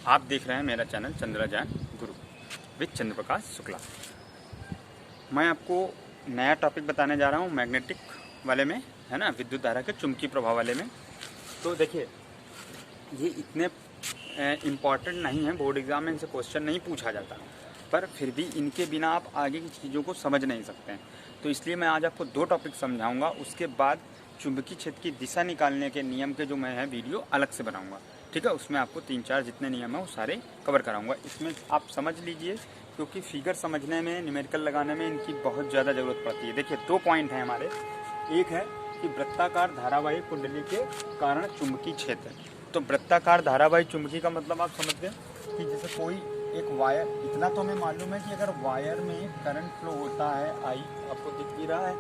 आप देख रहे हैं मेरा चैनल चंद्रयान गुरु विद चंद्र प्रकाश शुक्ला। मैं आपको नया टॉपिक बताने जा रहा हूँ मैग्नेटिक वाले में, है ना, विद्युत धारा के चुंबकीय प्रभाव वाले में। तो देखिए, ये इतने इम्पॉर्टेंट नहीं है, बोर्ड एग्जाम में इनसे क्वेश्चन नहीं पूछा जाता, पर फिर भी इनके बिना आप आगे की चीज़ों को समझ नहीं सकते हैं। तो इसलिए मैं आज आपको दो टॉपिक समझाऊंगा, उसके बाद चुंबकीय क्षेत्र की दिशा निकालने के नियम के जो मैं है वीडियो अलग से बनाऊंगा, ठीक है। उसमें आपको 3-4 जितने नियम है वो सारे कवर कराऊंगा। इसमें आप समझ लीजिए, क्योंकि फिगर समझने में, न्यूमेरिकल लगाने में इनकी बहुत ज़्यादा ज़रूरत पड़ती है। देखिए, 2 पॉइंट हैं हमारे। एक है कि वृत्ताकार धारावाही कुंडली के कारण चुंबकीय क्षेत्र। तो वृत्ताकार धारावाही चुंबकीय का मतलब आप समझ गए कि जैसे कोई एक वायर, इतना तो हमें मालूम है कि अगर वायर में करंट फ्लो होता है, आई आपको दिख भी रहा है,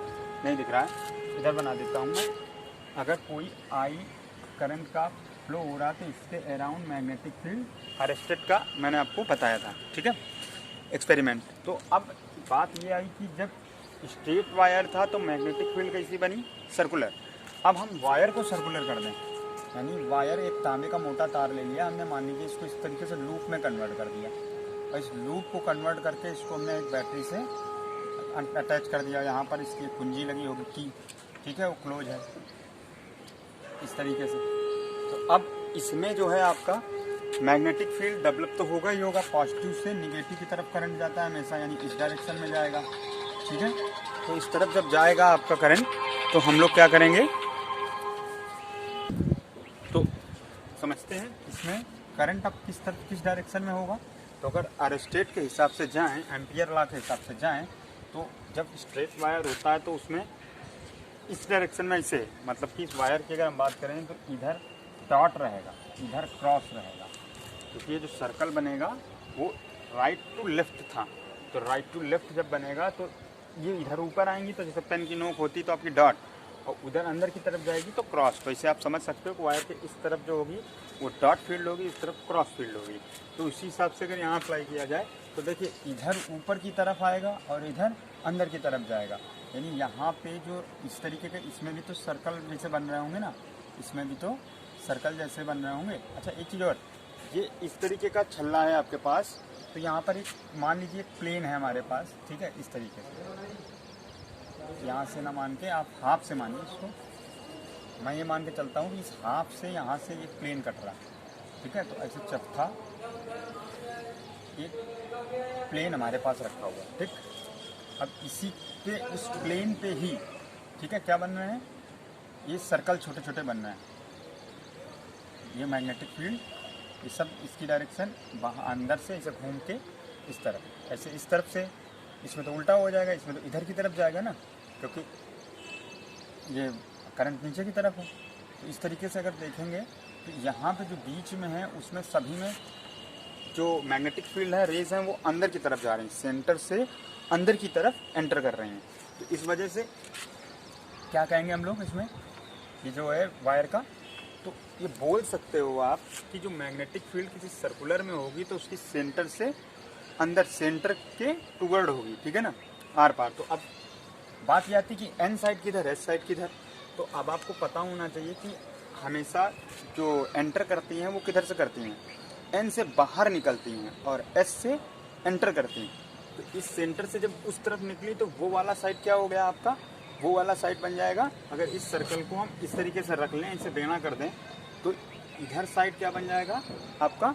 नहीं दिख रहा है, इधर बना देता हूँ मैं। अगर कोई आई करंट का फ्लो हो रहा है तो इसके अराउंड मैग्नेटिक फील्ड अरेस्टेड का मैंने आपको बताया था, ठीक है, एक्सपेरिमेंट। तो अब बात ये आई कि जब स्ट्रेट वायर था तो मैग्नेटिक फील्ड कैसी बनी, सर्कुलर। अब हम वायर को सर्कुलर कर दें, यानी वायर, एक तांबे का मोटा तार ले लिया हमने, मान लीजिए इसको इस तरीके से लूप में कन्वर्ट कर दिया, और इस लूप को कन्वर्ट करके इसको हमने एक बैटरी से अटैच कर दिया। यहाँ पर इसकी कुंजी लगी होगी की, ठीक है, वो क्लोज है इस तरीके से। तो अब इसमें जो है आपका मैग्नेटिक फील्ड डेवलप तो होगा ही होगा, पॉजिटिव से निगेटिव की तरफ करंट जाता है हमेशा, यानी इस डायरेक्शन में जाएगा, ठीक है। तो इस तरफ जब जाएगा आपका करंट, तो हम लोग क्या करेंगे, तो समझते हैं इसमें करंट अब किस तरफ, किस डायरेक्शन में होगा। तो अगर अरेस्टेड के हिसाब से जाएं, एम्पियर लॉ के हिसाब से जाएं, तो जब स्ट्रेट वायर होता है तो उसमें इस डायरेक्शन में ऐसे, मतलब कि इस वायर की अगर हम बात करें तो इधर डॉट रहेगा, इधर क्रॉस रहेगा, क्योंकि ये जो सर्कल बनेगा वो राइट टू लेफ्ट था। तो राइट टू लेफ्ट जब बनेगा तो ये इधर ऊपर आएंगी, तो जैसे पेन की नोक होती तो आपकी डॉट, और उधर अंदर की तरफ जाएगी तो क्रॉस। तो इसे आप समझ सकते हो कि वायर के इस तरफ जो होगी वो डॉट फील्ड होगी, इस तरफ क्रॉस फील्ड होगी। तो उसी हिसाब से अगर यहाँ अप्लाई किया जाए तो देखिए, इधर ऊपर की तरफ आएगा और इधर अंदर की तरफ जाएगा, यानी यहाँ पे जो इस तरीके के, इसमें भी तो सर्कल जैसे बन रहे होंगे ना, इसमें भी तो सर्कल जैसे बन रहे होंगे। अच्छा, एक चीज़ और, ये इस तरीके का छल्ला है आपके पास, तो यहाँ पर एक मान लीजिए एक प्लेन है हमारे पास, ठीक है, इस तरीके से, यहाँ से ना मान के आप हाफ से मानिए इसको, मैं ये मान के चलता हूँ कि इस हाफ से यहाँ से एक प्लेन कट रहा है, ठीक है। तो ऐसे चौथा एक प्लेन हमारे पास रखा हुआ है, ठीक। अब इसी पे, उस प्लेन पे ही, ठीक है, क्या बन रहे हैं, ये सर्कल छोटे छोटे बन रहे हैं, ये मैग्नेटिक फील्ड, ये सब इसकी डायरेक्शन बाहर अंदर से ऐसे घूम के इस तरफ, ऐसे इस तरफ से, इसमें तो उल्टा हो जाएगा, इसमें तो इधर की तरफ जाएगा ना, क्योंकि ये करंट नीचे की तरफ है। तो इस तरीके से अगर देखेंगे तो यहाँ पे जो बीच में है उसमें सभी में जो मैग्नेटिक फील्ड है, रेज हैं, वो अंदर की तरफ जा रही हैं, सेंटर से अंदर की तरफ एंटर कर रहे हैं। तो इस वजह से क्या कहेंगे हम लोग इसमें, ये जो है वायर का, तो ये बोल सकते हो आप कि जो मैग्नेटिक फील्ड किसी सर्कुलर में होगी तो उसकी सेंटर से अंदर, सेंटर के टुवर्ड होगी, ठीक है ना, आर पार। तो अब बात ये आती है कि एन साइड किधर है, एस साइड किधर। तो अब आपको पता होना चाहिए कि हमेशा जो एंटर करती हैं वो किधर से करती हैं, एन से बाहर निकलती हैं और एस से एंटर करती हैं। तो इस सेंटर से जब उस तरफ निकली तो वो वाला साइड क्या हो गया आपका, वो वाला साइड बन जाएगा। अगर इस सर्कल को हम इस तरीके से रख लें, इसे बेना कर दें, तो इधर साइड क्या बन जाएगा आपका,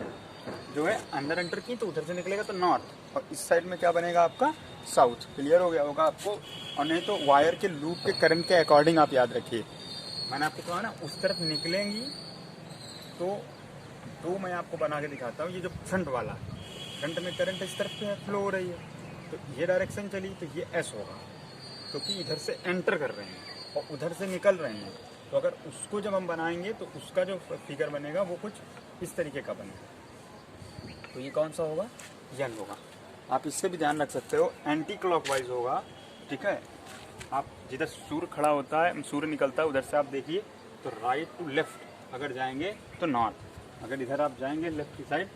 जो है अंदर एंटर की तो उधर से निकलेगा तो नॉर्थ, और इस साइड में क्या बनेगा आपका साउथ। क्लियर हो गया होगा आपको। और नहीं तो वायर के लूप के करंट के अकॉर्डिंग आप याद रखिए, मैंने आपको कहा ना उस तरफ निकलेंगी तो मैं आपको बना के दिखाता हूँ। ये जो फ्रंट वाला, फ्रंट में करंट इस तरफ से फ्लो हो रही है, तो ये डायरेक्शन चली तो ये एस होगा, क्योंकि इधर से एंटर कर रहे हैं और उधर से निकल रहे हैं। तो अगर उसको जब हम बनाएंगे तो उसका जो फिगर बनेगा वो कुछ इस तरीके का बनेगा। तो ये कौन सा होगा, यन होगा। आप इससे भी ध्यान रख सकते हो, एंटी क्लॉकवाइज होगा, ठीक है। आप जिधर सूर्य खड़ा होता है, सूर्य निकलता है, उधर से आप देखिए तो राइट टू लेफ्ट अगर जाएंगे तो नॉर्थ, अगर इधर आप जाएंगे लेफ्ट की साइड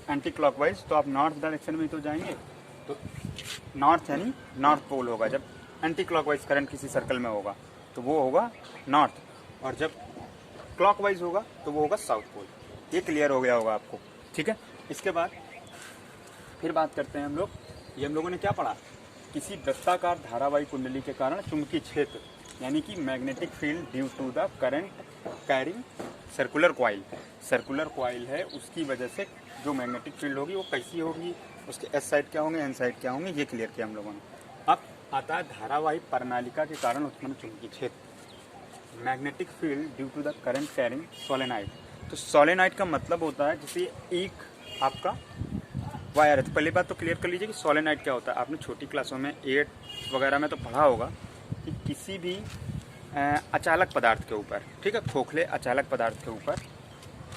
एंटी क्लॉकवाइज तो आप नॉर्थ डायरेक्शन में तो जाएंगे, तो नॉर्थ यानी नॉर्थ पोल होगा। जब एंटी क्लॉकवाइज करंट किसी सर्कल में होगा तो वो होगा नॉर्थ, और जब क्लॉकवाइज होगा तो वो होगा साउथ पोल। ये क्लियर हो गया होगा आपको। ठीक है। इसके बाद फिर बात करते हैं हम लोग, ये हम लोगों ने क्या पढ़ा, किसी वृत्ताकार धारावाही कुंडली के कारण चुंबकीय क्षेत्र यानी कि magnetic field due to the current carrying circular coil. Circular coil है, उसकी वजह से जो मैग्नेटिक फील्ड होगी वो कैसी होगी, उसके एस साइड क्या होंगे, एन साइड क्या होंगे, ये क्लियर किया हम लोगों ने। अब आता है धारावाही प्रणालिका के कारण उत्पन्न चुंबकीय क्षेत्र, magnetic field due to the current carrying solenoid. तो सोलेनाइड का मतलब होता है जैसे एक आपका वायर है। तो पहली बात तो क्लियर कर लीजिए कि सोलेनाइड क्या होता है। आपने छोटी क्लासों में 8 वगैरह में तो पढ़ा होगा कि किसी भी अचालक पदार्थ के ऊपर, ठीक है, खोखले अचालक पदार्थ के ऊपर,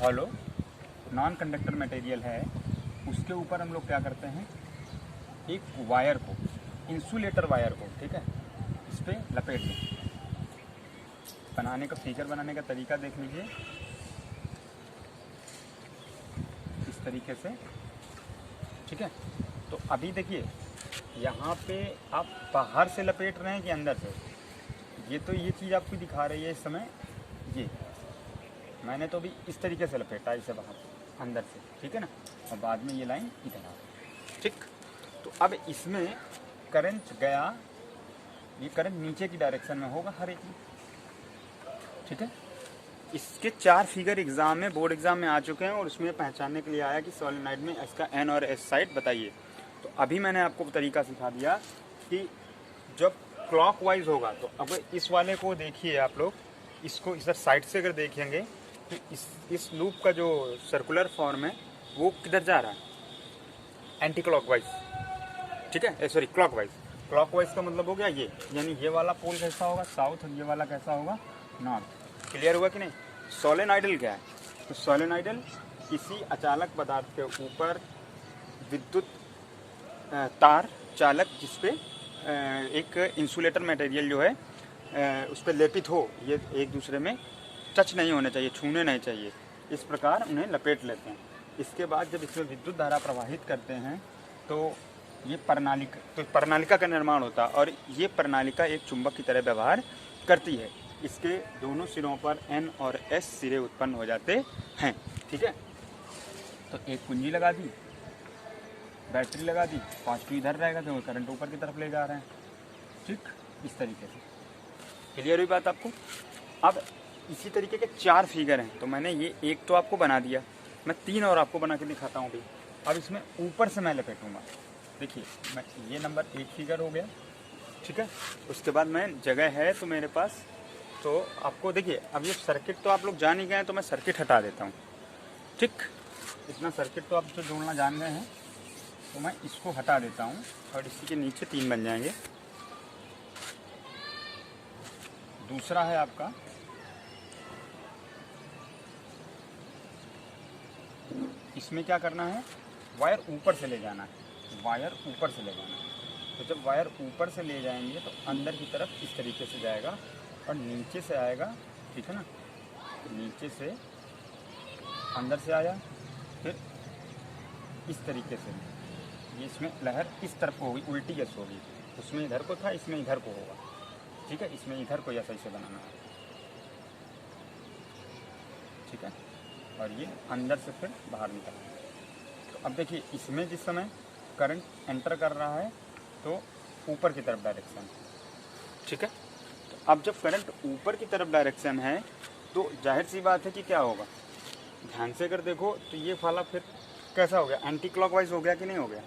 हॉलो नॉन कंडक्टर मटेरियल है, उसके ऊपर हम लोग क्या करते हैं, एक वायर को, इंसुलेटर वायर को, ठीक है, इस पर लपेट दें। बनाने का फिगर बनाने का तरीका देख लीजिए, इस तरीके से, ठीक है। तो अभी देखिए यहाँ पे आप बाहर से लपेट रहे हैं कि अंदर से, ये तो ये चीज़ आपको दिखा रही है इस समय, ये मैंने तो अभी इस तरीके से लपेटा इसे बाहर अंदर से, ठीक है ना, और बाद में ये लाइन इधर आ गई, ठीक। तो अब इसमें करंट गया, ये करंट नीचे की डायरेक्शन में होगा हर एक में, ठीक है। इसके 4 फिगर एग्जाम में, बोर्ड एग्जाम में आ चुके हैं और उसमें पहचानने के लिए आया कि सोलेनॉइड में इसका एन और एस साइड बताइए। तो अभी मैंने आपको तरीका सिखा दिया कि जब क्लॉकवाइज होगा, तो अब इस वाले को देखिए आप लोग, इसको इधर साइड से अगर देखेंगे तो इस लूप का जो सर्कुलर फॉर्म है वो किधर जा रहा है, एंटी क्लॉकवाइज, ठीक है, सॉरी क्लॉकवाइज। क्लॉकवाइज का मतलब हो गया ये, यानी ये वाला पोल कैसा होगा, साउथ, और ये वाला कैसा होगा, नॉर्थ। क्लियर हुआ कि नहीं। सोलेनॉइडल क्या है, तो सोलेनॉइडल किसी अचालक पदार्थ के ऊपर विद्युत तार चालक जिसपे एक इंसुलेटर मटेरियल जो है उस पर लेपित हो, ये एक दूसरे में टच नहीं होने चाहिए, छूने नहीं चाहिए, इस प्रकार उन्हें लपेट लेते हैं। इसके बाद जब इसमें विद्युत धारा प्रवाहित करते हैं तो ये प्रणालिका का निर्माण होता है, और ये प्रणालिका एक चुंबक की तरह व्यवहार करती है। इसके दोनों सिरों पर एन और एस सिरे उत्पन्न हो जाते हैं, ठीक है। तो एक कुंजी लगा दी, बैटरी लगा दी, पॉजिटिव इधर रहेगा तो करंट ऊपर की तरफ ले जा रहे हैं, ठीक, इस तरीके से। क्लियर हुई बात आपको। अब इसी तरीके के 4 फिगर हैं, तो मैंने ये एक तो आपको बना दिया, मैं 3 और आपको बना के दिखाता हूँ भी। अब इसमें ऊपर से मैं लपेटूंगा, देखिए मैं, ये नंबर 1 फिगर हो गया, ठीक है। उसके बाद मैं जगह है तो मेरे पास, तो आपको देखिए अब ये सर्किट तो आप लोग जान ही गए हैं, तो मैं सर्किट हटा देता हूँ, ठीक। इतना सर्किट तो आप जो जोड़ना जान गए हैं, तो मैं इसको हटा देता हूँ और इसी के नीचे 3 बन जाएंगे। दूसरा है आपका इसमें क्या करना है, वायर ऊपर से ले जाना है, वायर ऊपर से ले जाना है। तो जब वायर ऊपर से ले जाएंगे तो अंदर की तरफ इस तरीके से जाएगा और नीचे से आएगा, ठीक है ना, तो नीचे से अंदर से आया, फिर इस तरीके से ये इसमें लहर इस तरफ होगी, उल्टी एस होगी, उसमें इधर को था, इसमें इधर को होगा, ठीक है, इसमें इधर को ऐसा इसे बनाना है, ठीक है, और ये अंदर से फिर बाहर निकलना है। तो अब देखिए इसमें जिस समय करंट एंटर कर रहा है तो ऊपर की तरफ डायरेक्शन, ठीक है। तो अब जब करंट ऊपर की तरफ डायरेक्शन है तो जाहिर सी बात है कि क्या होगा, ध्यान से अगर देखो तो ये वाला फिर कैसा हो गया, एंटी क्लॉकवाइज हो गया कि नहीं हो गया।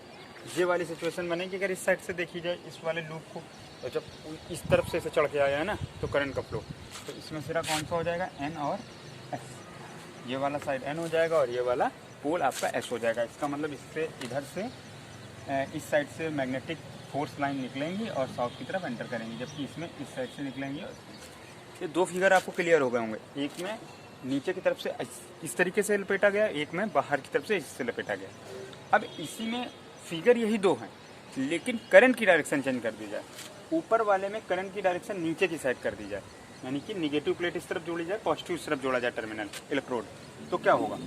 ये वाली सिचुएशन बनेगी अगर इस साइड से देखी जाए इस वाले लूप को, तो जब इस तरफ से इसे चढ़ के आया है ना तो करंट का फ्लो, तो इसमें सिरा कौन सा हो जाएगा, एन और एस। ये वाला साइड एन हो जाएगा और ये वाला पोल आपका एस हो जाएगा। इसका मतलब इससे इधर से इस साइड से मैग्नेटिक फोर्स लाइन निकलेंगी और साउथ की तरफ एंटर करेंगी, जबकि इसमें इस साइड से निकलेंगी। ये 2 फिगर आपको क्लियर हो गए होंगे, एक में नीचे की तरफ से इस तरीके से लपेटा गया, एक में बाहर की तरफ से इससे लपेटा गया। अब इसी में फिगर यही 2 हैं, लेकिन करंट की डायरेक्शन चेंज कर दी जाए। ऊपर वाले में करंट की डायरेक्शन नीचे की साइड कर दी जाए, यानी कि निगेटिव प्लेट इस तरफ जोड़ी जाए, पॉजिटिव इस तरफ जोड़ा जाए टर्मिनल इलेक्ट्रोड। तो क्या होगा,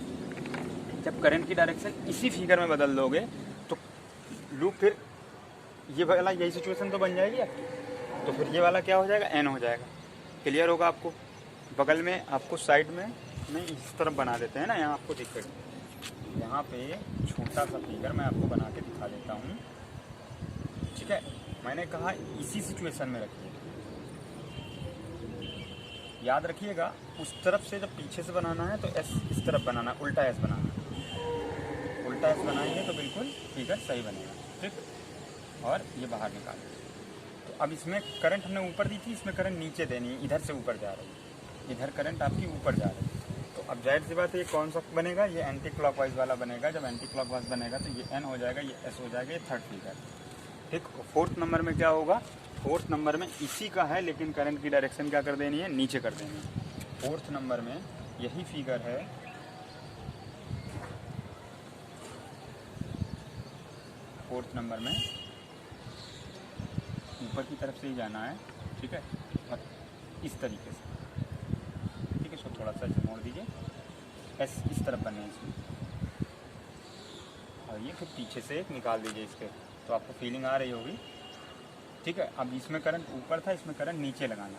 जब करंट की डायरेक्शन इसी फिगर में बदल दोगे तो लूप फिर ये वाला यही सिचुएशन तो बन जाएगी आपकी, तो फिर ये वाला क्या हो जाएगा, एन हो जाएगा। क्लियर होगा आपको। बगल में आपको साइड में नहीं इस तरफ बना देते हैं ना, यहाँ आपको दिखेगा, यहाँ पे छोटा सा फिगर मैं आपको बना के दिखा देता हूँ, ठीक है। मैंने कहा इसी सिचुएशन में रखिए, याद रखिएगा उस तरफ से जब पीछे से बनाना है तो एस इस तरफ बनाना, उल्टा एस बनाना, उल्टा एस बनाएंगे तो बिल्कुल फिगर सही बनेगा, ठीक। और ये बाहर निकाल, तो अब इसमें करंट हमने ऊपर दी थी, इसमें करंट नीचे देनी है, इधर से ऊपर जा रही है, इधर करंट आपकी ऊपर जा रही है। तो अब जाहिर सी बात है ये कौन सा बनेगा, ये एंटी क्लॉकवाइज वाला बनेगा। जब एंटी क्लॉकवाइज बनेगा तो ये एन हो जाएगा, ये एस हो जाएगा, ये थर्ड फिगर, ठीक। फोर्थ नंबर में क्या होगा, फोर्थ नंबर में इसी का है लेकिन करंट की डायरेक्शन क्या कर देनी है, नीचे कर देनी है। फोर्थ नंबर में यही फिगर है, फोर्थ नंबर में ऊपर की तरफ से ही जाना है, ठीक है, और इस तरीके से, ठीक है। इसको थोड़ा सा मोड़ दीजिए, एस इस तरफ बनना है इसमें, और ये फिर पीछे से एक निकाल दीजिए इसके, तो आपको फीलिंग आ रही होगी, ठीक है। अब इसमें करंट ऊपर था, इसमें करंट नीचे लगाना,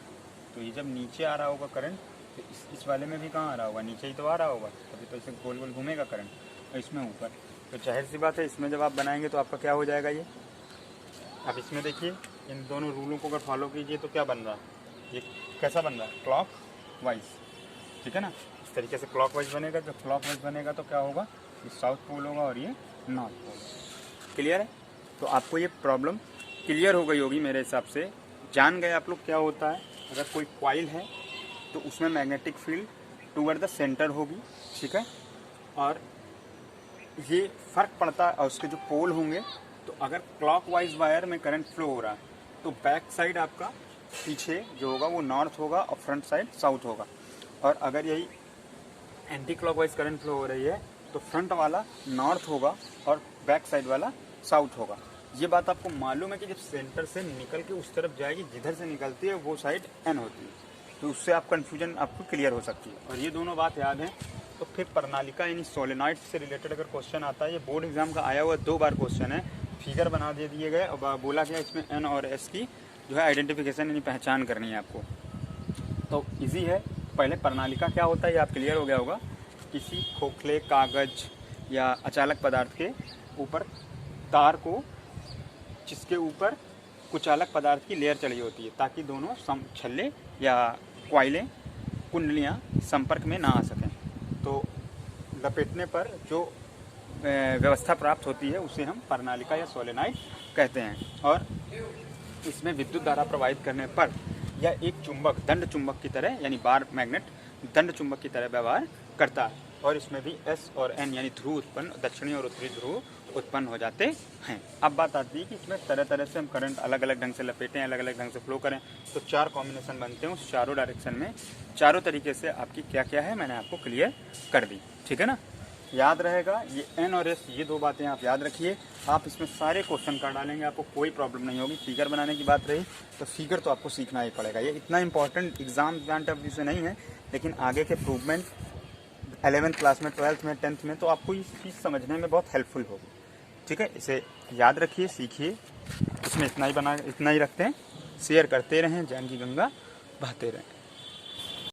तो ये जब नीचे आ रहा होगा करंट, तो इस वाले में भी कहाँ आ रहा होगा, नीचे ही तो आ रहा होगा, तभी तो इसे गोल गोल घूमेगा करंट, और इसमें ऊपर। तो जाहिर सी बात है इसमें जब आप बनाएंगे तो आपका क्या हो जाएगा ये। अब इसमें देखिए इन दोनों रूलों को अगर फॉलो कीजिए तो क्या बन रहा है, ये कैसा बन रहा है, क्लॉक वाइज, ठीक है ना। इस तरीके से क्लॉक वाइज बनेगा, जब क्लॉक वाइज बनेगा तो क्या होगा, ये साउथ पोल होगा और ये नॉर्थ पोल। क्लियर है, तो आपको ये प्रॉब्लम क्लियर हो गई होगी मेरे हिसाब से। जान गए आप लोग क्या होता है, अगर कोई कॉइल है तो उसमें magnetic field toward the centre होगी, ठीक है। और ये फ़र्क पड़ता है, और उसके जो पोल होंगे, तो अगर क्लॉकवाइज वायर में करंट फ्लो हो रहा है तो बैक साइड आपका पीछे जो होगा वो नॉर्थ होगा और फ्रंट साइड साउथ होगा। और अगर यही एंटी क्लॉकवाइज करंट फ्लो हो रही है तो फ्रंट वाला नॉर्थ होगा और बैक साइड वाला साउथ होगा। ये बात आपको मालूम है कि जब सेंटर से निकल के उस तरफ जाएगी, जिधर से निकलती है वो साइड एन होती है, तो उससे आप कन्फ्यूजन आपको क्लियर हो सकती है। और ये दोनों बात याद है तो फिर प्रणालिका यानी सोलेनॉइड से रिलेटेड अगर क्वेश्चन आता है, ये बोर्ड एग्जाम का आया हुआ 2 बार क्वेश्चन है, फिगर बना दे दिए गए और बोला गया इसमें एन और एस की जो है आइडेंटिफिकेशन यानी पहचान करनी है आपको। तो इजी है, पहले प्रणालिका क्या होता है ये आप क्लियर हो गया होगा। किसी खोखले कागज या अचालक पदार्थ के ऊपर तार को, जिसके ऊपर कुचालक पदार्थ की लेयर चढ़ी होती है ताकि दोनों छल्ले या क्वाइलें, कुंडलियाँ संपर्क में ना आ सकें, तो लपेटने पर जो व्यवस्था प्राप्त होती है उसे हम प्रणालिका या सोलेनॉइड कहते हैं। और इसमें विद्युत धारा प्रवाहित करने पर यह एक चुंबक, दंड चुंबक की तरह यानी बार मैग्नेट दंड चुंबक की तरह व्यवहार करता है। और इसमें भी एस और एन यानी ध्रुव उत्पन्न, दक्षिणी और उत्तरी ध्रुव उत्पन्न हो जाते हैं। अब बात आती है कि इसमें तरह तरह से हम करंट अलग अलग ढंग से लपेटें, अलग अलग ढंग से फ्लो करें, तो 4 कॉम्बिनेशन बनते हैं। उस चारों डायरेक्शन में चारों तरीके से आपकी क्या क्या है मैंने आपको क्लियर कर दी, ठीक है ना। याद रहेगा ये एन और एस, ये 2 बातें आप याद रखिए। आप इसमें सारे क्वेश्चन कर डालेंगे, आपको कोई प्रॉब्लम नहीं होगी। फिगर बनाने की बात रही तो फिगर तो आपको सीखना ही पड़ेगा, ये इतना important exam point of view से नहीं है, लेकिन आगे के इम्प्रूवमेंट 11th क्लास में, 12th में, 10th में तो आपको ये चीज़ समझने में बहुत हेल्पफुल होगी, ठीक है। इसे याद रखिए, सीखिए। इसमें इतना ही रखते हैं, शेयर करते रहें, ज्ञान की गंगा बहते रहें।